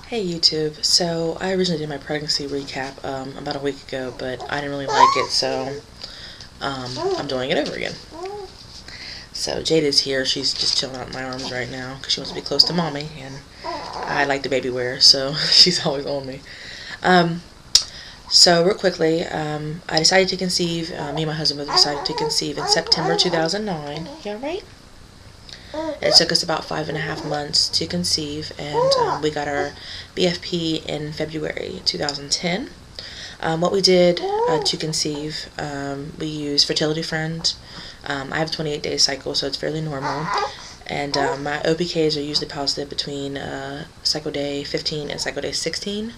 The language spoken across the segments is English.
Hey YouTube, so I originally did my pregnancy recap about a week ago, but I didn't really like it, so I'm doing it over again. So Jade is here, she's just chilling out in my arms right now because she wants to be close to mommy, and I like the baby wear, so she's always on me. So real quickly, I decided to conceive, me and my husband both decided to conceive in September 2009, yeah right? It took us about 5.5 months to conceive, and we got our BFP in February 2010. What we did to conceive, we used Fertility Friend. I have a 28-day cycle, so it's fairly normal. And my OPKs are usually positive between cycle day 15 and cycle day 16.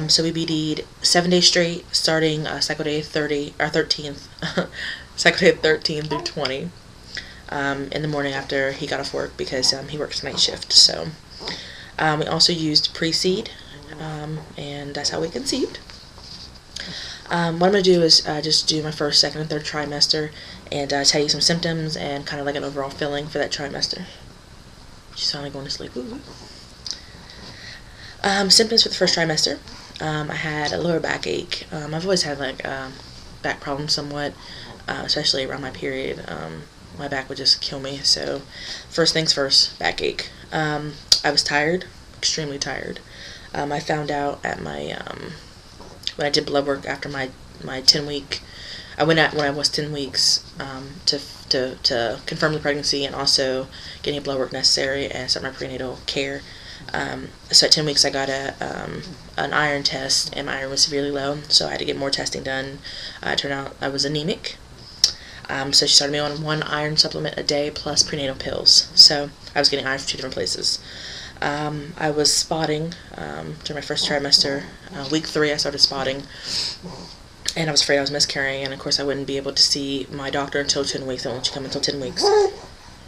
So we BD'd 7 days straight, starting cycle day 13th, cycle day 13 through 20. In the morning after he got off work because he works night shift. So we also used pre-seed, and that's how we conceived. What I'm going to do is just do my first, second, and third trimester and tell you some symptoms and kind of like an overall feeling for that trimester. She's finally going to sleep. Symptoms for the first trimester. I had a lower backache. I've always had like back problems somewhat, especially around my period. My back would just kill me. So first things first, backache. I was tired, extremely tired. I found out at my when I did blood work after my 10-week. I went out when I was 10 weeks to confirm the pregnancy and also getting blood work necessary and start my prenatal care. So at 10 weeks I got an iron test, and my iron was severely low, so I had to get more testing done. It turned out I was anemic. So she started me on 1 iron supplement a day plus prenatal pills. So I was getting iron from 2 different places. I was spotting during my first trimester. Week 3 I started spotting, and I was afraid I was miscarrying, and of course I wouldn't be able to see my doctor until 10 weeks. I won't let you come until 10 weeks.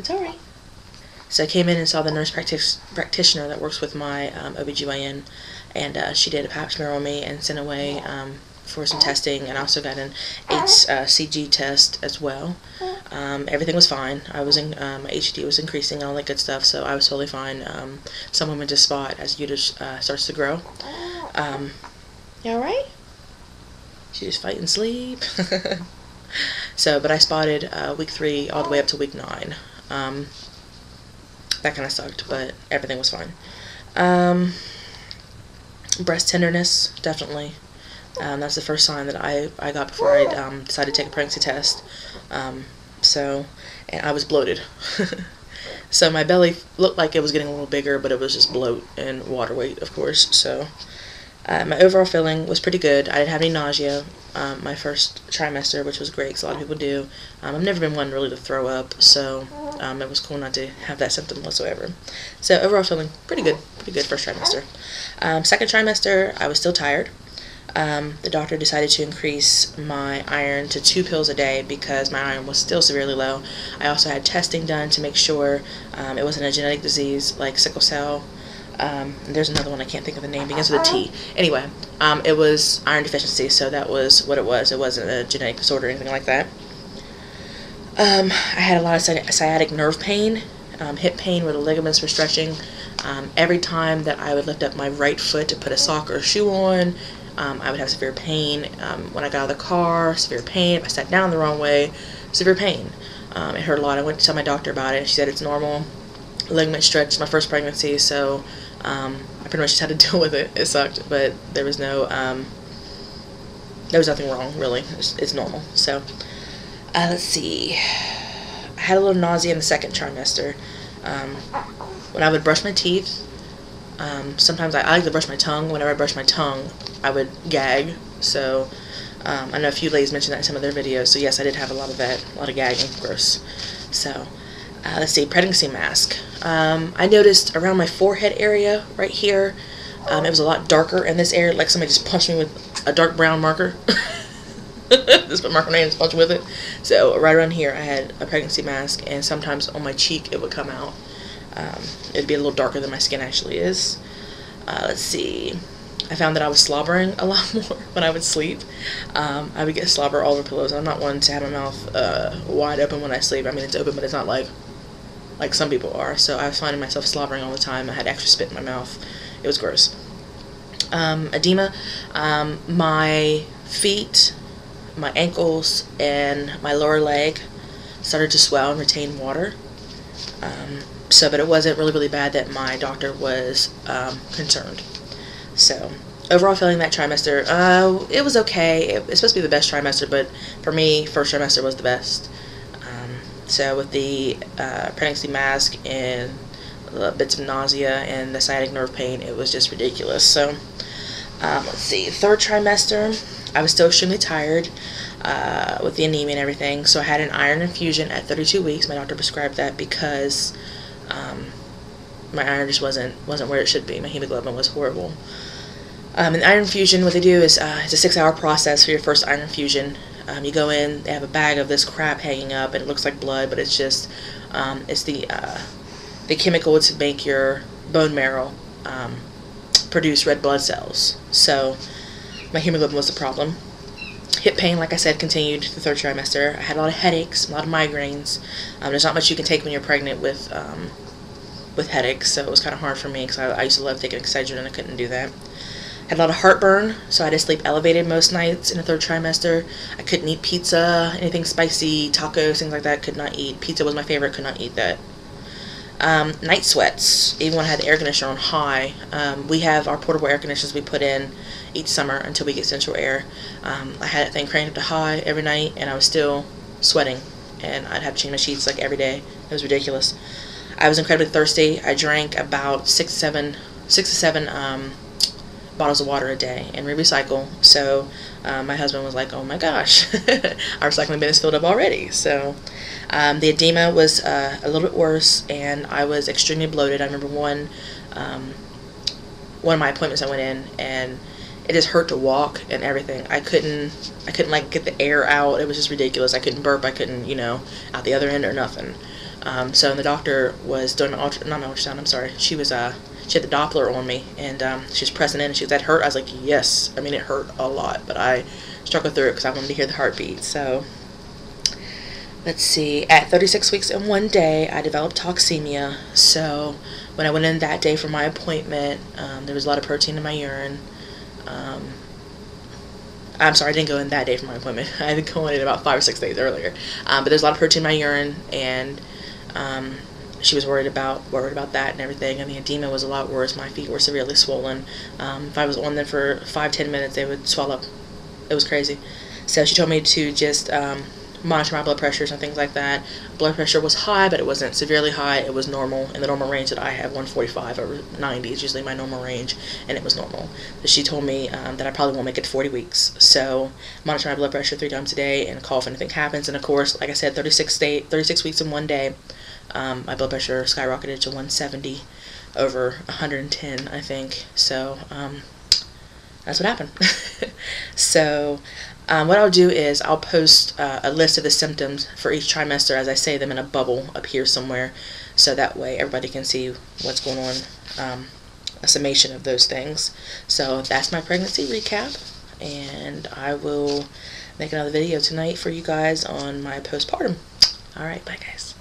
It's alright. So I came in and saw the nurse practitioner that works with my OBGYN, and she did a pap smear on me and sent away for some testing, and also got an HCG test as well. Everything was fine. I was in my HCG was increasing and all that good stuff, so I was totally fine. Some women just spot as uterus starts to grow. You alright? She just fighting sleep. So, but I spotted week 3 all the way up to week 9. That kind of sucked, but everything was fine. Breast tenderness, definitely. That's the first sign that I got before I decided to take a pregnancy test. And I was bloated. So my belly looked like it was getting a little bigger, but it was just bloat and water weight, of course. So my overall feeling was pretty good. I didn't have any nausea my first trimester, which was great because a lot of people do. I've never been one really to throw up, so it was cool not to have that symptom whatsoever. So overall feeling pretty good first trimester. Second trimester, I was still tired. The doctor decided to increase my iron to 2 pills a day because my iron was still severely low. I also had testing done to make sure it wasn't a genetic disease like sickle cell. There's another one I can't think of the name, begins with a T. Anyway, it was iron deficiency, so that was what it was. It wasn't a genetic disorder or anything like that. I had a lot of sciatic nerve pain, hip pain where the ligaments were stretching. Every time that I would lift up my right foot to put a sock or a shoe on, I would have severe pain. When I got out of the car, severe pain. If I sat down the wrong way, severe pain. It hurt a lot. I went to tell my doctor about it. She said it's normal. Ligament stretch, my first pregnancy, so I pretty much just had to deal with it. It sucked, but there was there was nothing wrong, really. It's normal. So let's see. I had a little nausea in the second trimester. When I would brush my teeth, sometimes I like to brush my tongue. Whenever I brush my tongue, I would gag. So I know a few ladies mentioned that in some of their videos. So yes, I did have a lot of that, a lot of gagging. Gross. So let's see, pregnancy mask. I noticed around my forehead area right here, it was a lot darker in this area, like somebody just punched me with a dark brown marker. Just put marker on and just punched with it. So right around here I had a pregnancy mask, and sometimes on my cheek it would come out. It'd be a little darker than my skin actually is. Let's see. I found that I was slobbering a lot more when I would sleep. I would get slobber all over pillows. I'm not one to have my mouth wide open when I sleep. I mean, it's open, but it's not like some people are. So I was finding myself slobbering all the time. I had extra spit in my mouth, It was gross. Edema, my feet, my ankles, and my lower leg started to swell and retain water. But it wasn't really bad that my doctor was concerned. So overall feeling that trimester, it was okay. It's supposed to be the best trimester, but for me, first trimester was the best. So with the pregnancy mask and bits of nausea and the sciatic nerve pain, it was just ridiculous. So let's see, third trimester, I was still extremely tired with the anemia and everything. So I had an iron infusion at 32 weeks. My doctor prescribed that because my iron just wasn't where it should be. My hemoglobin was horrible. An iron infusion, what they do is it's a 6-hour process for your first iron infusion. You go in, they have a bag of this crap hanging up, and it looks like blood, but it's just it's the chemical to make your bone marrow produce red blood cells. So my hemoglobin was the problem. Hip pain, like I said, continued the third trimester. I had a lot of headaches, a lot of migraines. There's not much you can take when you're pregnant with headaches, so it was kind of hard for me because I used to love taking Excedrin and I couldn't do that. Had a lot of heartburn, so I had to sleep elevated most nights in the third trimester. I couldn't eat pizza, anything spicy, tacos, things like that. Could not eat. Pizza was my favorite. Could not eat that. Night sweats, even when I had the air conditioner on high. We have our portable air conditioners we put in each summer until we get central air. I had that thing cranked up to high every night, and I was still sweating, and I'd have to change my sheets like every day. It was ridiculous. I was incredibly thirsty. I drank about 6 to 7 bottles of water a day, and we recycle. So my husband was like, oh my gosh, our recycling bin is filled up already. So the edema was a little bit worse, and I was extremely bloated. I remember one of my appointments I went in, and it just hurt to walk and everything. I couldn't like get the air out. It was just ridiculous. I couldn't burp. I couldn't, out the other end or nothing. So the doctor was doing ultrasound. I'm sorry. She had the Doppler on me, and she was pressing in, and she was, that hurt? I was like, yes. I mean, it hurt a lot, but I struggled through it because I wanted to hear the heartbeat. So let's see. At 36 weeks and 1 day, I developed toxemia. So when I went in that day for my appointment, there was a lot of protein in my urine. I'm sorry, I didn't go in that day for my appointment. I had to go in about 5 or 6 days earlier. But there's a lot of protein in my urine, and she was worried about that and everything, and the edema was a lot worse. My feet were severely swollen. If I was on them for 5-10 minutes, they would swell up. It was crazy. So she told me to just monitor my blood pressures and things like that. Blood pressure was high, but it wasn't severely high. It was normal, in the normal range that I have. 145 over 90 is usually my normal range, and it was normal. So she told me that I probably won't make it to 40 weeks. So monitor my blood pressure 3 times a day and call if anything happens. And of course, like I said, 36 weeks in 1 day, my blood pressure skyrocketed to 170 over 110, I think. So that's what happened. So what I'll do is I'll post a list of the symptoms for each trimester as I say them in a bubble up here somewhere, so that way everybody can see what's going on, a summation of those things. So that's my pregnancy recap, and I will make another video tonight for you guys on my postpartum. Alright, bye guys.